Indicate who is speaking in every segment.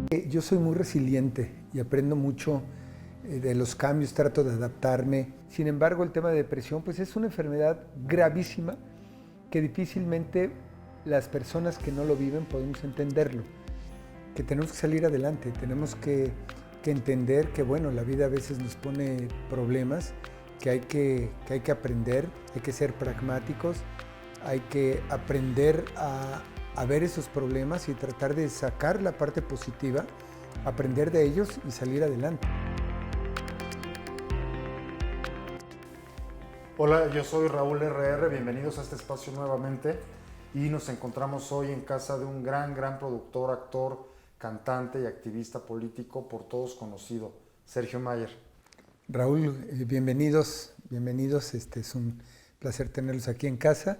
Speaker 1: Yo soy muy resiliente y aprendo mucho de los cambios, trato de adaptarme. Sin embargo, el tema de depresión pues es una enfermedad gravísima que difícilmente las personas que no lo viven podemos entenderlo, que tenemos que salir adelante, tenemos que entender que bueno, la vida a veces nos pone problemas, que hay que aprender, hay que ser pragmáticos, hay que aprender a ver esos problemas y tratar de sacar la parte positiva, aprender de ellos y salir adelante.
Speaker 2: Hola, yo soy Raúl RR, bienvenidos a este espacio nuevamente y nos encontramos hoy en casa de un gran productor, actor, cantante y activista político por todos conocido, Sergio Mayer.
Speaker 1: Raúl, bienvenidos, es un placer tenerlos aquí en casa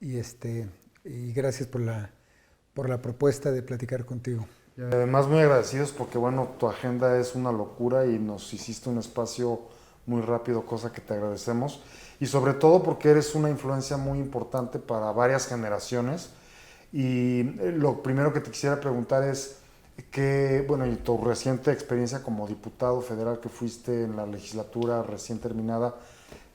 Speaker 1: y gracias por la propuesta de platicar contigo.
Speaker 2: Y además muy agradecidos porque bueno, tu agenda es una locura y nos hiciste un espacio muy rápido, cosa que te agradecemos, y sobre todo porque eres una influencia muy importante para varias generaciones. Y lo primero que te quisiera preguntar es que, bueno, y tu reciente experiencia como diputado federal que fuiste en la legislatura recién terminada,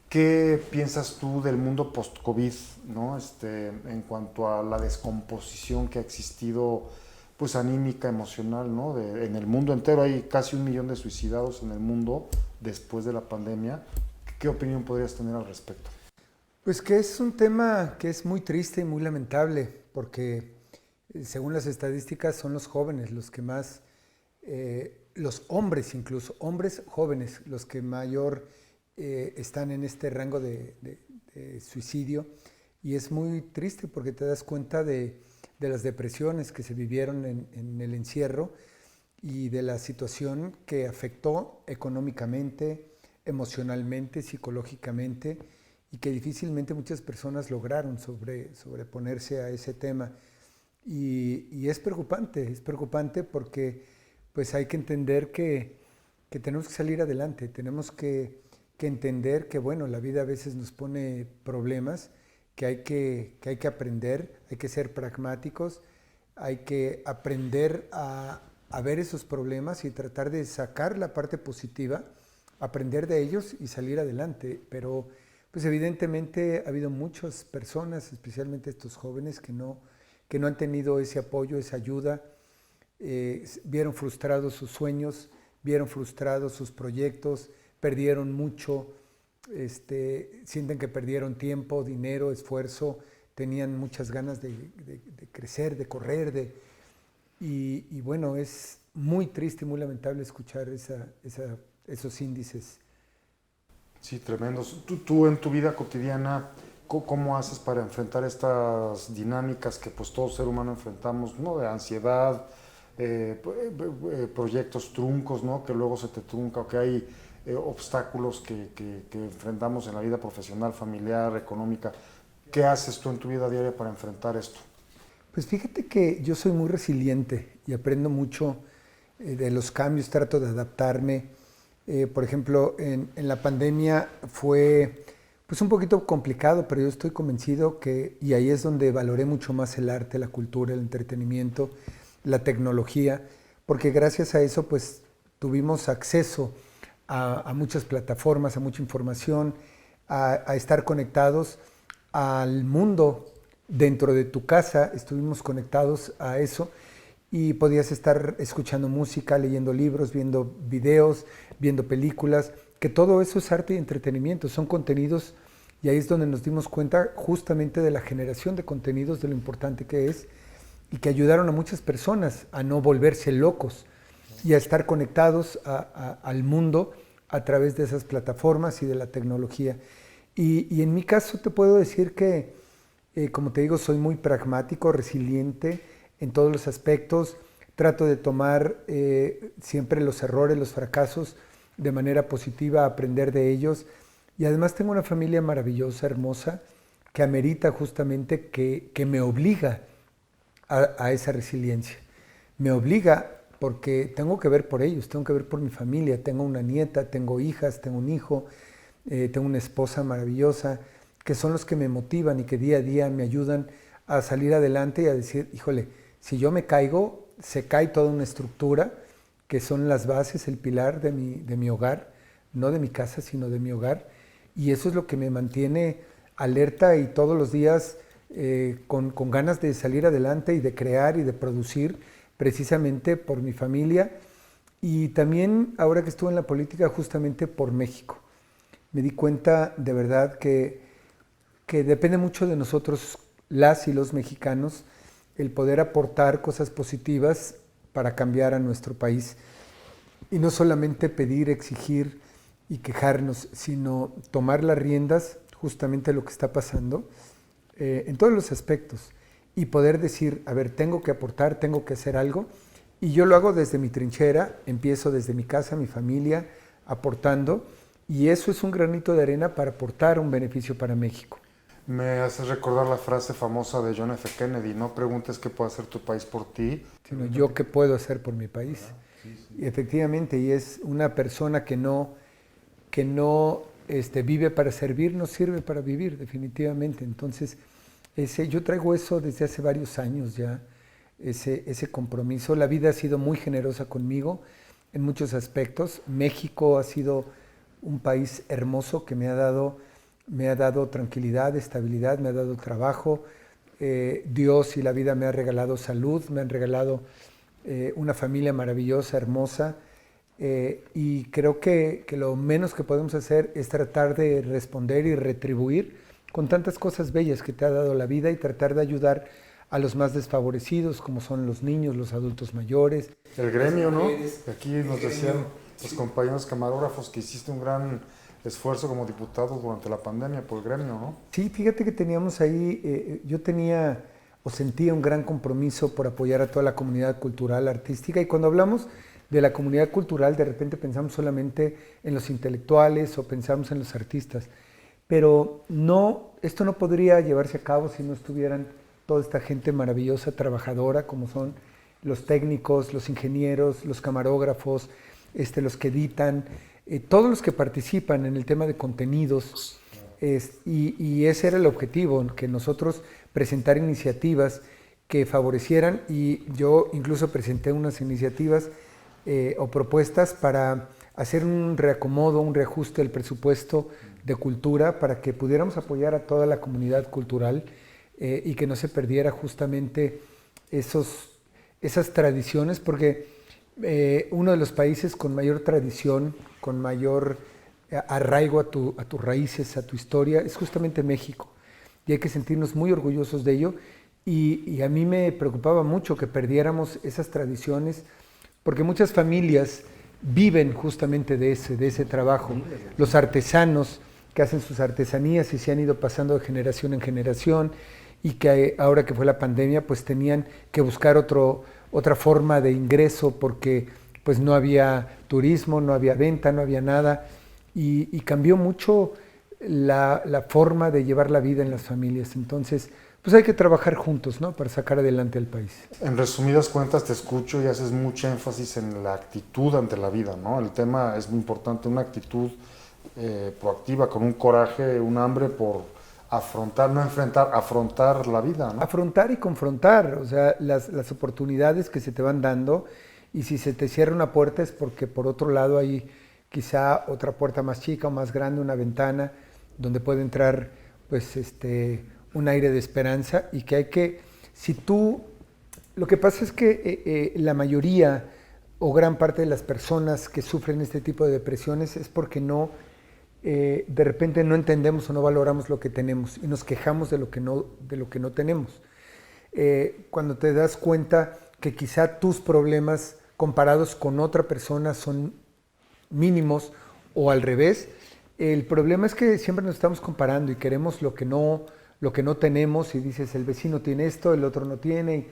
Speaker 2: ¿qué piensas tú del mundo post-COVID, ¿no? En cuanto a la descomposición que ha existido, pues anímica, emocional, ¿no? En el mundo entero hay casi 1 millón de suicidados en el mundo después de la pandemia. ¿Qué opinión podrías tener al respecto?
Speaker 1: Pues que es un tema que es muy triste y muy lamentable, porque según las estadísticas son los jóvenes los que más, los hombres incluso, hombres jóvenes, los que mayor están en este rango de suicidio. Y es muy triste porque te das cuenta de las depresiones que se vivieron en el encierro y de la situación que afectó económicamente, emocionalmente, psicológicamente, y que difícilmente muchas personas lograron sobreponerse a ese tema. Y es preocupante porque pues hay que entender que tenemos que salir adelante, tenemos que entender que bueno, la vida a veces nos pone problemas, que hay que aprender, hay que ser pragmáticos, hay que aprender a ver esos problemas y tratar de sacar la parte positiva, aprender de ellos y salir adelante. Pero pues evidentemente ha habido muchas personas, especialmente estos jóvenes, que no han tenido ese apoyo, esa ayuda, vieron frustrados sus sueños, vieron frustrados sus proyectos, perdieron mucho, sienten que perdieron tiempo, dinero, esfuerzo, tenían muchas ganas de crecer, de correr, y bueno, es muy triste y muy lamentable escuchar esos índices.
Speaker 2: Sí, tremendos. Tú en tu vida cotidiana, ¿cómo haces para enfrentar estas dinámicas que pues todo ser humano enfrentamos, ¿no? De ansiedad, proyectos truncos, ¿no? Que luego se te trunca, o que hay obstáculos que enfrentamos en la vida profesional, familiar, económica. ¿Qué haces tú en tu vida diaria para enfrentar esto?
Speaker 1: Pues fíjate que yo soy muy resiliente y aprendo mucho de los cambios, trato de adaptarme. Por ejemplo, en la pandemia fue pues un poquito complicado, pero yo estoy convencido y ahí es donde valoré mucho más el arte, la cultura, el entretenimiento, la tecnología, porque gracias a eso pues tuvimos acceso a muchas plataformas, a mucha información, a estar conectados al mundo dentro de tu casa, estuvimos conectados a eso y podías estar escuchando música, leyendo libros, viendo videos, viendo películas, que todo eso es arte y entretenimiento, son contenidos, y ahí es donde nos dimos cuenta justamente de la generación de contenidos, de lo importante que es, y que ayudaron a muchas personas a no volverse locos y a estar conectados al mundo a través de esas plataformas y de la tecnología. Y en mi caso te puedo decir que, como te digo, soy muy pragmático, resiliente en todos los aspectos, trato de tomar siempre los errores, los fracasos de manera positiva, aprender de ellos, y además tengo una familia maravillosa, hermosa, que amerita justamente que me obliga a esa resiliencia. Me obliga porque tengo que ver por ellos, tengo que ver por mi familia, tengo una nieta, tengo hijas, tengo un hijo, tengo una esposa maravillosa, que son los que me motivan y que día a día me ayudan a salir adelante y a decir, híjole, si yo me caigo, se cae toda una estructura que son las bases, el pilar de mi hogar, no de mi casa, sino de mi hogar. Y eso es lo que me mantiene alerta y todos los días con ganas de salir adelante y de crear y de producir precisamente por mi familia. Y también ahora que estuve en la política justamente por México. Me di cuenta de verdad que depende mucho de nosotros, las y los mexicanos, el poder aportar cosas positivas para cambiar a nuestro país. Y no solamente pedir, exigir y quejarnos, sino tomar las riendas, justamente lo que está pasando, en todos los aspectos. Y poder decir, a ver, tengo que aportar, tengo que hacer algo. Y yo lo hago desde mi trinchera, empiezo desde mi casa, mi familia, aportando. Y eso es un granito de arena para aportar un beneficio para México.
Speaker 2: Me hace recordar la frase famosa de John F. Kennedy: no preguntes qué puede hacer tu país por ti,
Speaker 1: sino yo qué puedo hacer por mi país. Y efectivamente, y es una persona que no vive para servir, no sirve para vivir, definitivamente. Entonces, yo traigo eso desde hace varios años ya, ese compromiso. La vida ha sido muy generosa conmigo en muchos aspectos. México ha sido un país hermoso que me ha dado tranquilidad, estabilidad, me ha dado trabajo. Dios y la vida me ha regalado salud, me han regalado una familia maravillosa, hermosa. Y creo que lo menos que podemos hacer es tratar de responder y retribuir con tantas cosas bellas que te ha dado la vida y tratar de ayudar a los más desfavorecidos, como son los niños, los adultos mayores.
Speaker 2: El gremio, ¿no? Aquí nos decían los compañeros camarógrafos que hiciste un gran esfuerzo como diputado durante la pandemia por el gremio, ¿no?
Speaker 1: Sí, fíjate que teníamos ahí, yo tenía o sentía un gran compromiso por apoyar a toda la comunidad cultural, artística, y cuando hablamos de la comunidad cultural, de repente pensamos solamente en los intelectuales o pensamos en los artistas, pero no, esto no podría llevarse a cabo si no estuvieran toda esta gente maravillosa, trabajadora, como son los técnicos, los ingenieros, los camarógrafos, los que editan, todos los que participan en el tema de contenidos, y ese era el objetivo, que nosotros presentar iniciativas que favorecieran, y yo incluso presenté unas iniciativas o propuestas para hacer un reacomodo, un reajuste del presupuesto de cultura para que pudiéramos apoyar a toda la comunidad cultural y que no se perdiera justamente esas tradiciones, porque uno de los países con mayor tradición, con mayor arraigo a tus raíces, a tu historia, es justamente México. Y hay que sentirnos muy orgullosos de ello. Y a mí me preocupaba mucho que perdiéramos esas tradiciones, porque muchas familias viven justamente de ese trabajo. Los artesanos que hacen sus artesanías y se han ido pasando de generación en generación, y que ahora que fue la pandemia, pues tenían que buscar otra forma de ingreso, porque pues no había turismo, no había venta, no había nada, y cambió mucho la forma de llevar la vida en las familias. Entonces, pues hay que trabajar juntos, ¿no?, para sacar adelante al país.
Speaker 2: En resumidas cuentas, te escucho y haces mucho énfasis en la actitud ante la vida, ¿no? El tema es muy importante, una actitud proactiva, con un coraje, un hambre por afrontar, no enfrentar, afrontar la vida, ¿no?
Speaker 1: Afrontar y confrontar, o sea, las oportunidades que se te van dando, y si se te cierra una puerta es porque por otro lado hay quizá otra puerta más chica o más grande, una ventana donde puede entrar pues un aire de esperanza, y que hay que, lo que pasa es que la mayoría o gran parte de las personas que sufren este tipo de depresiones es porque de repente no entendemos o no valoramos lo que tenemos y nos quejamos de lo que no tenemos. Cuando te das cuenta que quizá tus problemas comparados con otra persona son mínimos, o al revés, el problema es que siempre nos estamos comparando y queremos lo que no tenemos, y dices, el vecino tiene esto, el otro no tiene,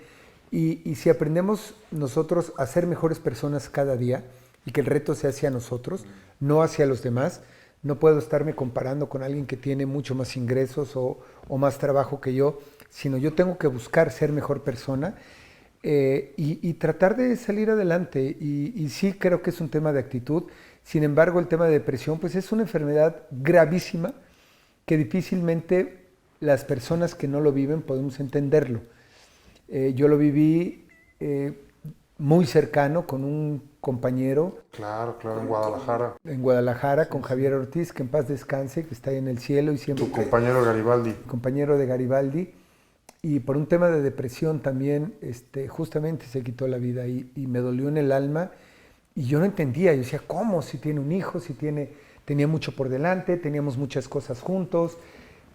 Speaker 1: y si aprendemos nosotros a ser mejores personas cada día, y que el reto sea hacia nosotros, no hacia los demás. No puedo estarme comparando con alguien que tiene mucho más ingresos o más trabajo que yo, sino yo tengo que buscar ser mejor persona y tratar de salir adelante. Y sí creo que es un tema de actitud. Sin embargo, el tema de depresión pues es una enfermedad gravísima que difícilmente las personas que no lo viven podemos entenderlo. Yo lo viví muy cercano con un compañero
Speaker 2: Claro, claro, en Guadalajara.
Speaker 1: en Guadalajara, con Javier Ortiz, que en paz descanse, que está ahí en el cielo y siempre
Speaker 2: Tu compañero Garibaldi.
Speaker 1: compañero de Garibaldi. Y por un tema de depresión también, justamente se quitó la vida y me dolió en el alma. Y yo no entendía, yo decía, ¿cómo? Si tiene un hijo, tenía mucho por delante, teníamos muchas cosas juntos,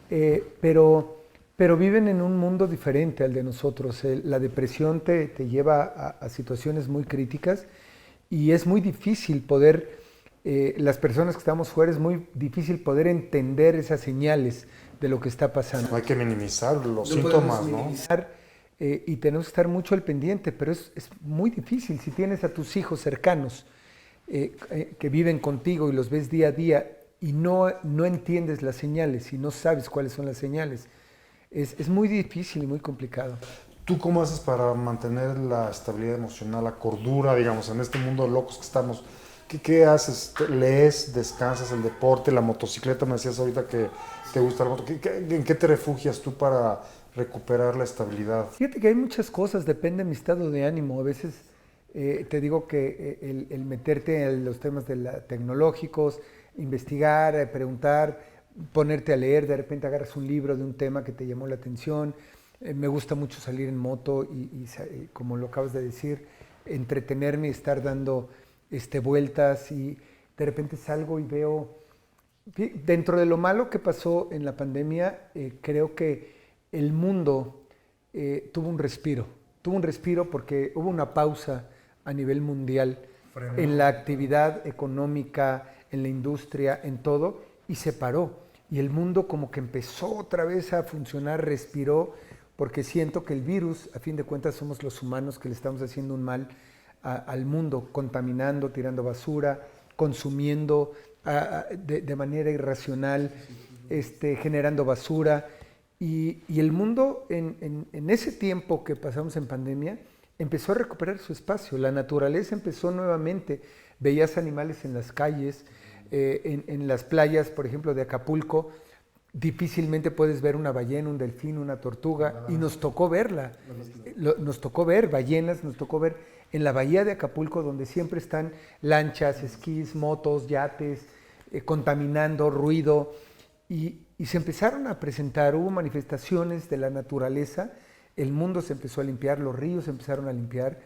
Speaker 1: pero viven en un mundo diferente al de nosotros. La depresión te lleva a situaciones muy críticas y es muy difícil las personas que estamos fuera, es muy difícil poder entender esas señales de lo que está pasando.
Speaker 2: No hay que minimizar los
Speaker 1: No
Speaker 2: síntomas,
Speaker 1: podemos
Speaker 2: ¿no?
Speaker 1: minimizar, y tenemos que estar mucho al pendiente, pero es muy difícil si tienes a tus hijos cercanos que viven contigo y los ves día a día y no entiendes las señales y no sabes cuáles son las señales. Es muy difícil y muy complicado.
Speaker 2: ¿Tú cómo haces para mantener la estabilidad emocional, la cordura, digamos, en este mundo de locos que estamos? ¿Qué haces? ¿Lees, descansas, el deporte, la motocicleta? Me decías ahorita que te gusta la moto. ¿En qué te refugias tú para recuperar la estabilidad?
Speaker 1: Fíjate que hay muchas cosas, depende de mi estado de ánimo. A veces te digo que el meterte en los temas tecnológicos, investigar, preguntar, ponerte a leer, de repente agarras un libro de un tema que te llamó la atención. Me gusta mucho salir en moto y como lo acabas de decir, entretenerme y estar dando vueltas y de repente salgo y veo, dentro de lo malo que pasó en la pandemia, creo que el mundo tuvo un respiro porque hubo una pausa a nivel mundial en la actividad económica, en la industria, en todo, y se paró. Y el mundo como que empezó otra vez a funcionar, respiró, porque siento que el virus, a fin de cuentas, somos los humanos que le estamos haciendo un mal al mundo, contaminando, tirando basura, consumiendo de manera irracional, generando basura. Y el mundo en ese tiempo que pasamos en pandemia empezó a recuperar su espacio, la naturaleza empezó nuevamente, veías animales en las calles, en las playas, por ejemplo, de Acapulco, difícilmente puedes ver una ballena, un delfín, una tortuga, y nos tocó verla, nos tocó ver ballenas, nos tocó ver en la bahía de Acapulco, donde siempre están lanchas, esquís, motos, yates, contaminando, ruido, y se empezaron a presentar, hubo manifestaciones de la naturaleza, el mundo se empezó a limpiar, los ríos se empezaron a limpiar,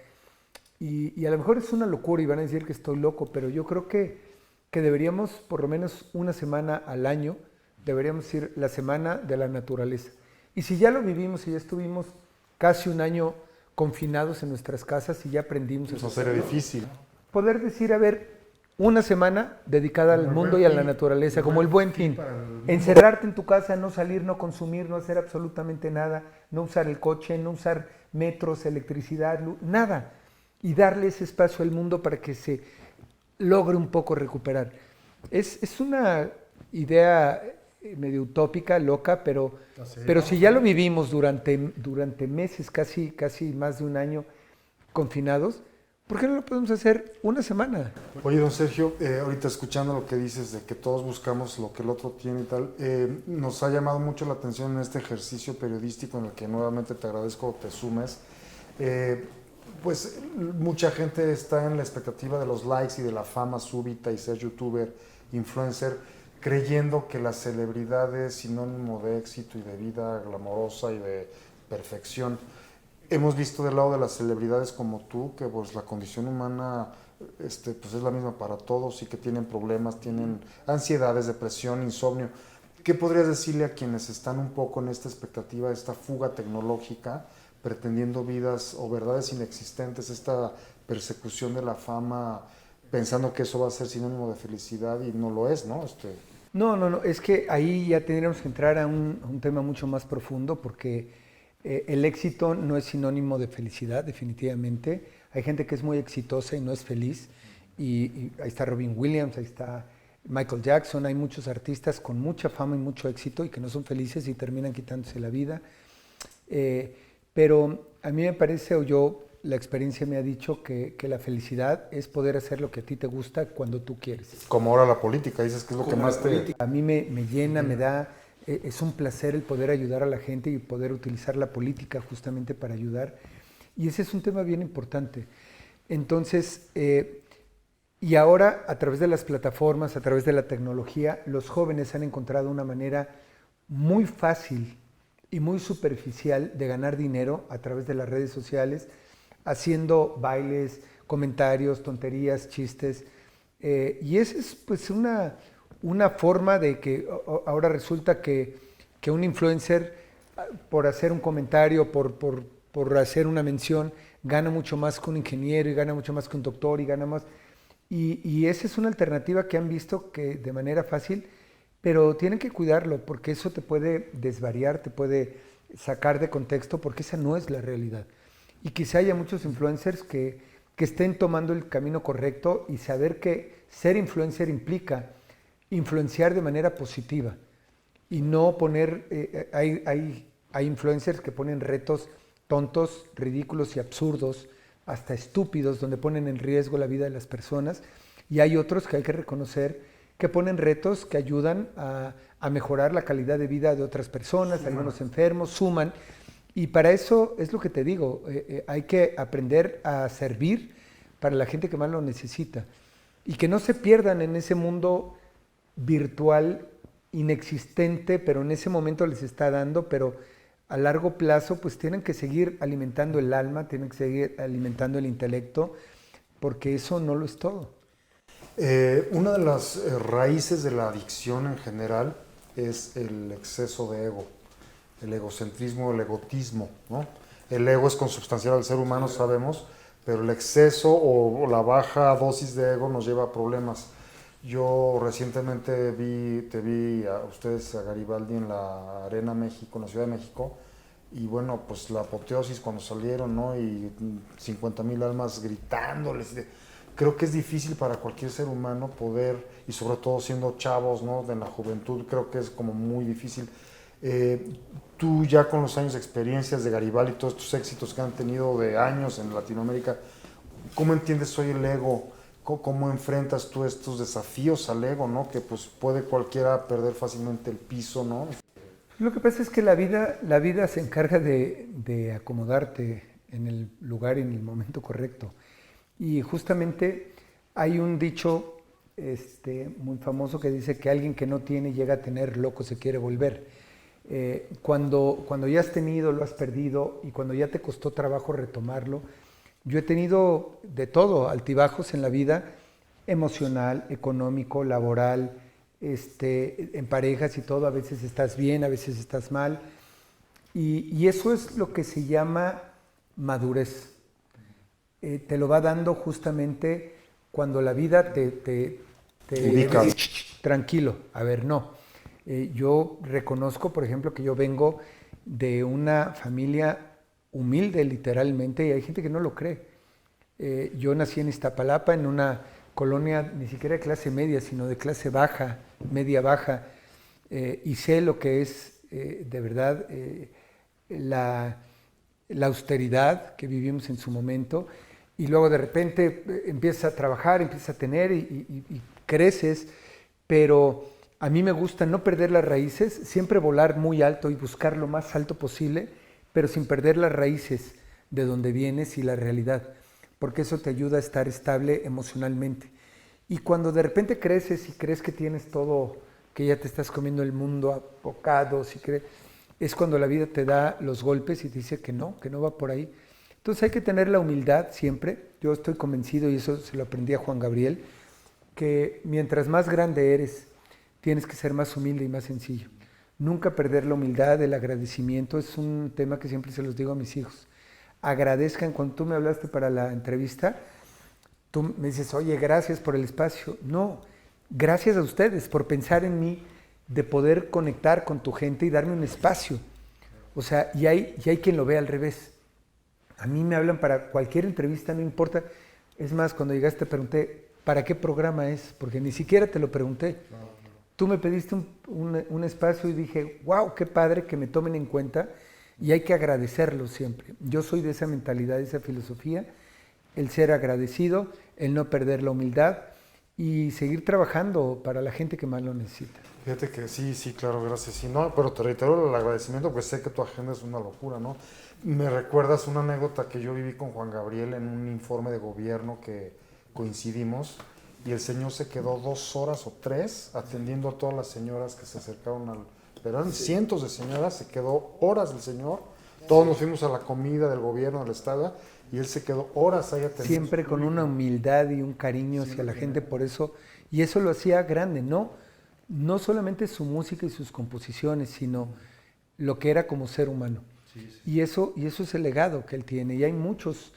Speaker 1: y a lo mejor es una locura y van a decir que estoy loco, pero yo creo que deberíamos, por lo menos una semana al año, deberíamos ir la semana de la naturaleza. Y si ya lo vivimos y ya estuvimos casi un año confinados en nuestras casas y ya aprendimos
Speaker 2: Eso sería difícil.
Speaker 1: poder decir, a ver, una semana dedicada al mundo y a la naturaleza, como el Buen Fin. Encerrarte en tu casa, no salir, no consumir, no hacer absolutamente nada, no usar el coche, no usar metros, electricidad, nada. Y darle ese espacio al mundo para que se logre un poco recuperar. Es una idea medio utópica, loca, pero si ya lo vivimos durante meses, casi más de un año confinados, ¿por qué no lo podemos hacer una semana?
Speaker 2: Oye, don Sergio, ahorita escuchando lo que dices de que todos buscamos lo que el otro tiene y tal, nos ha llamado mucho la atención en este ejercicio periodístico en el que nuevamente te agradezco que te sumes. Pues mucha gente está en la expectativa de los likes y de la fama súbita y ser youtuber, influencer, creyendo que la celebridad es sinónimo de éxito y de vida glamorosa y de perfección. Hemos visto del lado de las celebridades como tú que pues la condición humana pues es la misma para todos y que tienen problemas, tienen ansiedades, depresión, insomnio. ¿Qué podrías decirle a quienes están un poco en esta expectativa, esta fuga tecnológica, pretendiendo vidas o verdades inexistentes, esta persecución de la fama, pensando que eso va a ser sinónimo de felicidad y no lo es, ¿no?
Speaker 1: No, es que ahí ya tendríamos que entrar a un tema mucho más profundo porque el éxito no es sinónimo de felicidad, definitivamente. Hay gente que es muy exitosa y no es feliz, y ahí está Robin Williams, ahí está Michael Jackson, hay muchos artistas con mucha fama y mucho éxito y que no son felices y terminan quitándose la vida. Pero a mí me parece, la experiencia me ha dicho que la felicidad es poder hacer lo que a ti te gusta cuando tú quieres.
Speaker 2: Como ahora la política, dices que es lo que más te...
Speaker 1: A mí me llena, me da, es un placer el poder ayudar a la gente y poder utilizar la política justamente para ayudar. Y ese es un tema bien importante. Entonces, y ahora a través de las plataformas, a través de la tecnología, los jóvenes han encontrado una manera muy fácil y muy superficial de ganar dinero a través de las redes sociales, haciendo bailes, comentarios, tonterías, chistes. Y esa es pues una forma de que ahora resulta que un influencer, por hacer un comentario, por hacer una mención, gana mucho más que un ingeniero y gana mucho más que un doctor y gana más. Y esa es una alternativa que han visto que de manera fácil, pero tienen que cuidarlo porque eso te puede desvariar, te puede sacar de contexto porque esa no es la realidad. Y quizá haya muchos influencers que estén tomando el camino correcto y saber que ser influencer implica influenciar de manera positiva y no poner, hay influencers que ponen retos tontos, ridículos y absurdos, hasta estúpidos, donde ponen en riesgo la vida de las personas, y hay otros que hay que reconocer que ponen retos que ayudan a mejorar la calidad de vida de otras personas, algunos enfermos, suman, y para eso es lo que te digo, hay que aprender a servir para la gente que más lo necesita, y que no se pierdan en ese mundo virtual inexistente, pero en ese momento les está dando, pero a largo plazo pues tienen que seguir alimentando el alma, tienen que seguir alimentando el intelecto, porque eso no lo es todo.
Speaker 2: Una de las raíces de la adicción en general es el exceso de ego, el egocentrismo, el egotismo, ¿no? El ego es consubstancial al ser humano, sabemos, pero el exceso o la baja dosis de ego nos lleva a problemas. Yo recientemente te vi a ustedes, a Garibaldi, en la Arena México, en la Ciudad de México, y bueno, pues la apoteosis cuando salieron, ¿no? Y 50,000 almas gritándoles. Creo que es difícil para cualquier ser humano poder, y sobre todo siendo chavos, ¿no? De la juventud, creo que es como muy difícil. Tú ya con los años de experiencias de Garibaldi y todos estos éxitos que han tenido de años en Latinoamérica, ¿cómo entiendes hoy el ego? ¿Cómo enfrentas tú estos desafíos al ego, ¿no? Que pues puede cualquiera perder fácilmente el piso, ¿no?
Speaker 1: Lo que pasa es que la vida se encarga de acomodarte en el lugar y en el momento correcto. Y justamente hay un dicho muy famoso que dice que alguien que no tiene llega a tener, loco se quiere volver. Cuando ya has tenido, lo has perdido, y cuando ya te costó trabajo retomarlo, yo he tenido de todo, altibajos en la vida, emocional, económico, laboral, en parejas y todo, a veces estás bien, a veces estás mal, y eso es lo que se llama madurez. Te lo va dando justamente cuando la vida te
Speaker 2: ubica.
Speaker 1: Tranquilo, a ver, no. Yo reconozco, por ejemplo, que yo vengo de una familia humilde literalmente, y hay gente que no lo cree. Yo nací en Iztapalapa, en una colonia ni siquiera de clase media, sino de clase baja, media baja, y sé lo que es de verdad la austeridad que vivimos en su momento, y luego de repente empiezas a trabajar, empiezas a tener y creces, pero a mí me gusta no perder las raíces, siempre volar muy alto y buscar lo más alto posible, pero sin perder las raíces de donde vienes y la realidad, porque eso te ayuda a estar estable emocionalmente. Y cuando de repente creces y crees que tienes todo, que ya te estás comiendo el mundo a bocados, es cuando la vida te da los golpes y te dice que no va por ahí. Entonces hay que tener la humildad siempre. Yo estoy convencido, y eso se lo aprendí a Juan Gabriel, que mientras más grande eres, tienes que ser más humilde y más sencillo. Nunca perder la humildad, el agradecimiento, es un tema que siempre se los digo a mis hijos. Agradezcan. Cuando tú me hablaste para la entrevista, tú me dices, oye, gracias por el espacio. No, gracias a ustedes por pensar en mí, de poder conectar con tu gente y darme un espacio. O sea, y hay quien lo ve al revés. A mí me hablan para cualquier entrevista, no importa. Es más, cuando llegaste te pregunté, ¿para qué programa es? Porque ni siquiera te lo pregunté. Tú me pediste un espacio y dije, wow, qué padre que me tomen en cuenta, y hay que agradecerlo siempre. Yo soy de esa mentalidad, de esa filosofía, el ser agradecido, el no perder la humildad, y seguir trabajando para la gente que más lo necesita.
Speaker 2: Fíjate que sí, claro, gracias. Sí, no, pero te reitero el agradecimiento, pues sé que tu agenda es una locura, ¿no? Me recuerdas una anécdota que yo viví con Juan Gabriel en un informe de gobierno que coincidimos y el señor se quedó 2 horas o 3 atendiendo a todas las señoras que se acercaron al... Pero eran cientos de señoras, se quedó horas el señor, todos nos fuimos a la comida del gobierno, del estado, y él se quedó horas ahí atendiendo.
Speaker 1: Siempre con una humildad y un cariño hacia la gente, por eso, y eso lo hacía grande, no solamente su música y sus composiciones, sino lo que era como ser humano. Y eso es el legado que él tiene. Y hay muchos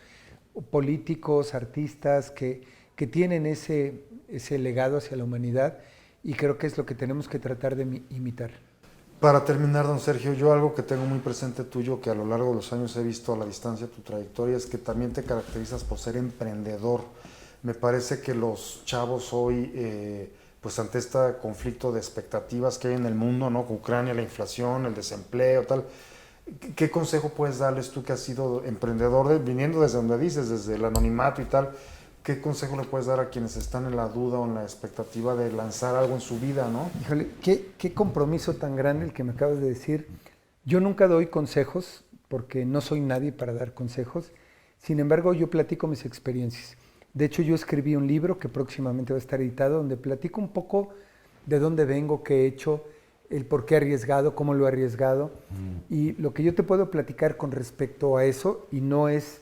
Speaker 1: políticos, artistas que tienen ese legado hacia la humanidad, y creo que es lo que tenemos que tratar de imitar.
Speaker 2: Para terminar, don Sergio, yo algo que tengo muy presente tuyo, que a lo largo de los años he visto a la distancia tu trayectoria, es que también te caracterizas por ser emprendedor. Me parece que los chavos hoy, pues ante este conflicto de expectativas que hay en el mundo, ¿no? Con Ucrania, la inflación, el desempleo, tal, ¿qué consejo puedes darles tú que has sido emprendedor, viniendo desde donde dices, desde el anonimato y tal? ¿Qué consejo le puedes dar a quienes están en la duda o en la expectativa de lanzar algo en su vida, no?
Speaker 1: Híjole, qué compromiso tan grande el que me acabas de decir. Yo nunca doy consejos porque no soy nadie para dar consejos. Sin embargo, yo platico mis experiencias. De hecho, yo escribí un libro que próximamente va a estar editado donde platico un poco de dónde vengo, qué he hecho, el por qué he arriesgado, cómo lo he arriesgado. Y lo que yo te puedo platicar con respecto a eso, y no es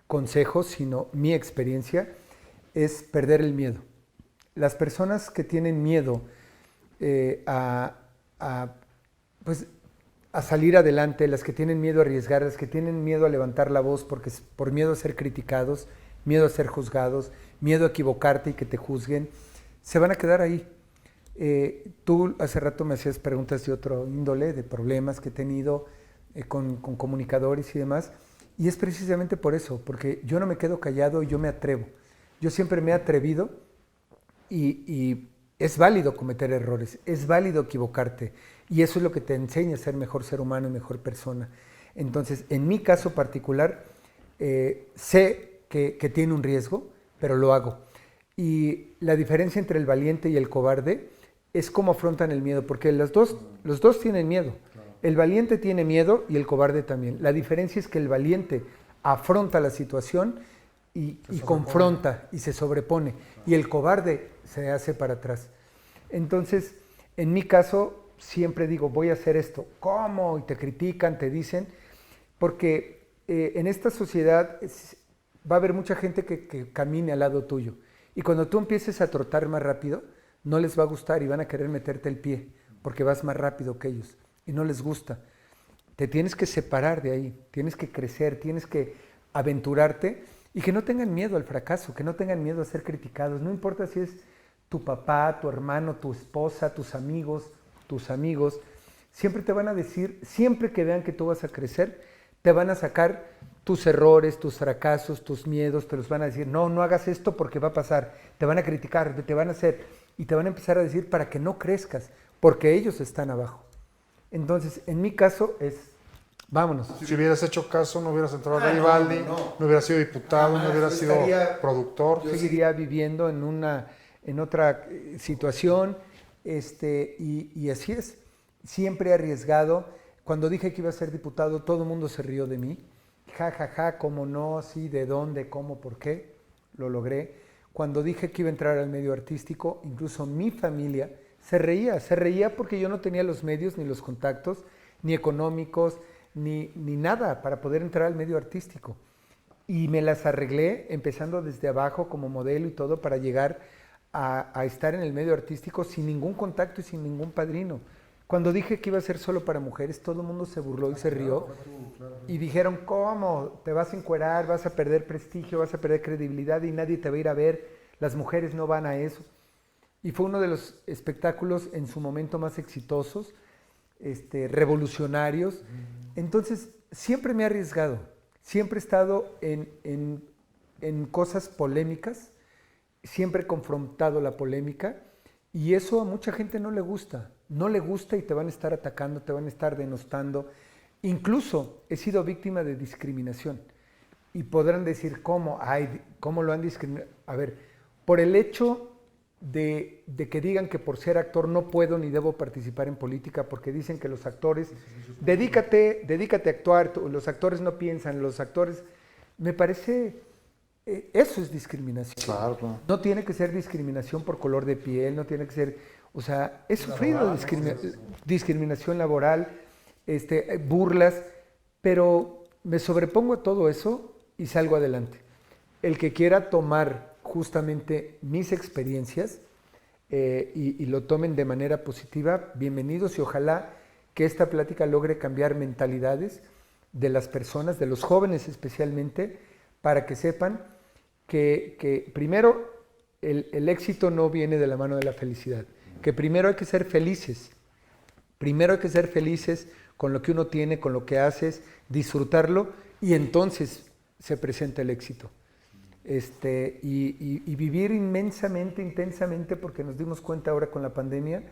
Speaker 1: consejos, sino mi experiencia, es perder el miedo. Las personas que tienen miedo pues, a salir adelante, las que tienen miedo a arriesgar, las que tienen miedo a levantar la voz por miedo a ser criticados, miedo a ser juzgados, miedo a equivocarte y que te juzguen, se van a quedar ahí. Tú hace rato me hacías preguntas de otro índole, de problemas que he tenido con comunicadores y demás, y es precisamente por eso, porque yo no me quedo callado, yo me atrevo. Yo siempre me he atrevido y es válido cometer errores, es válido equivocarte, y eso es lo que te enseña a ser mejor ser humano y mejor persona. Entonces, en mi caso particular, sé que tiene un riesgo, pero lo hago. Y la diferencia entre el valiente y el cobarde es cómo afrontan el miedo, porque los dos tienen miedo. El valiente tiene miedo y el cobarde también. La diferencia es que el valiente afronta la situación y confronta y se sobrepone, y el cobarde se hace para atrás. Entonces, en mi caso, siempre digo, voy a hacer esto. ¿Cómo? Y te critican, te dicen, porque en esta sociedad va a haber mucha gente que camine al lado tuyo, y cuando tú empieces a trotar más rápido, no les va a gustar y van a querer meterte el pie, porque vas más rápido que ellos, y no les gusta. Te tienes que separar de ahí, tienes que crecer, tienes que aventurarte, y que no tengan miedo al fracaso, que no tengan miedo a ser criticados. No importa si es tu papá, tu hermano, tu esposa, tus amigos, siempre te van a decir, siempre que vean que tú vas a crecer, te van a sacar tus errores, tus fracasos, tus miedos, te los van a decir, no hagas esto porque va a pasar, te van a criticar, te van a hacer, y te van a empezar a decir para que no crezcas, porque ellos están abajo. Entonces, en mi caso es, vámonos.
Speaker 2: Si hubieras hecho caso, no hubieras entrado a Garibaldi, no hubieras sido diputado, no hubieras sido productor.
Speaker 1: Yo seguiría viviendo en otra situación, y así es. Siempre he arriesgado. Cuando dije que iba a ser diputado, todo el mundo se rió de mí. ¿Cómo no? Sí, ¿de dónde? ¿Cómo? ¿Por qué? Lo logré. Cuando dije que iba a entrar al medio artístico, incluso mi familia se reía porque yo no tenía los medios, ni los contactos, ni económicos, ni nada para poder entrar al medio artístico. Y me las arreglé empezando desde abajo como modelo y todo para llegar a estar en el medio artístico sin ningún contacto y sin ningún padrino. Cuando dije que iba a ser solo para mujeres, todo el mundo se burló y se rió. Y dijeron, ¿cómo? Te vas a encuerar, vas a perder prestigio, vas a perder credibilidad y nadie te va a ir a ver. Las mujeres no van a eso. Y fue uno de los espectáculos en su momento más exitosos, revolucionarios. Entonces, siempre me he arriesgado. Siempre he estado en cosas polémicas. Siempre he confrontado la polémica. Y eso a mucha gente no le gusta. No le gusta y te van a estar atacando, te van a estar denostando. Incluso he sido víctima de discriminación. Y podrán decir, ¿cómo? Ay, ¿cómo lo han discriminado? A ver, por el hecho de que digan que por ser actor no puedo ni debo participar en política porque dicen que los actores, dedícate a actuar, los actores no piensan, los actores, me parece, eso es discriminación.
Speaker 2: Claro, claro.
Speaker 1: No tiene que ser discriminación por color de piel, no tiene que ser, o sea, he sufrido discriminación laboral, burlas, pero me sobrepongo a todo eso y salgo adelante. El que quiera tomar justamente mis experiencias y lo tomen de manera positiva, bienvenidos, y ojalá que esta plática logre cambiar mentalidades de las personas, de los jóvenes especialmente, para que sepan que primero el éxito no viene de la mano de la felicidad, que primero hay que ser felices, con lo que uno tiene, con lo que haces, disfrutarlo, y entonces se presenta el éxito. Y vivir inmensamente, intensamente, porque nos dimos cuenta ahora con la pandemia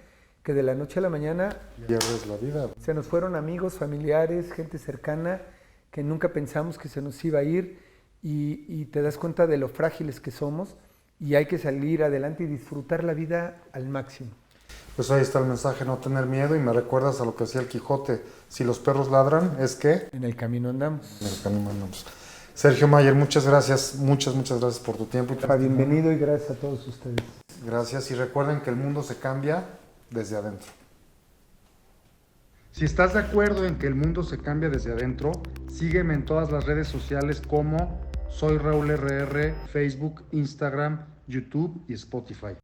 Speaker 1: que de la noche a la mañana
Speaker 2: Pierdes la vida.
Speaker 1: se nos fueron amigos, familiares, gente cercana que nunca pensamos que se nos iba a ir, y te das cuenta de lo frágiles que somos, y hay que salir adelante y disfrutar la vida al máximo.
Speaker 2: Pues ahí está el mensaje, no tener miedo, y me recuerdas a lo que decía el Quijote: si los perros ladran, es que
Speaker 1: En el camino andamos.
Speaker 2: en el camino andamos. Sergio Mayer, muchas gracias por tu tiempo.
Speaker 1: Bienvenido y gracias a todos ustedes.
Speaker 2: Gracias, y recuerden que el mundo se cambia desde adentro. Si estás de acuerdo en que el mundo se cambia desde adentro, sígueme en todas las redes sociales como Soy Raúl RR, Facebook, Instagram, YouTube y Spotify.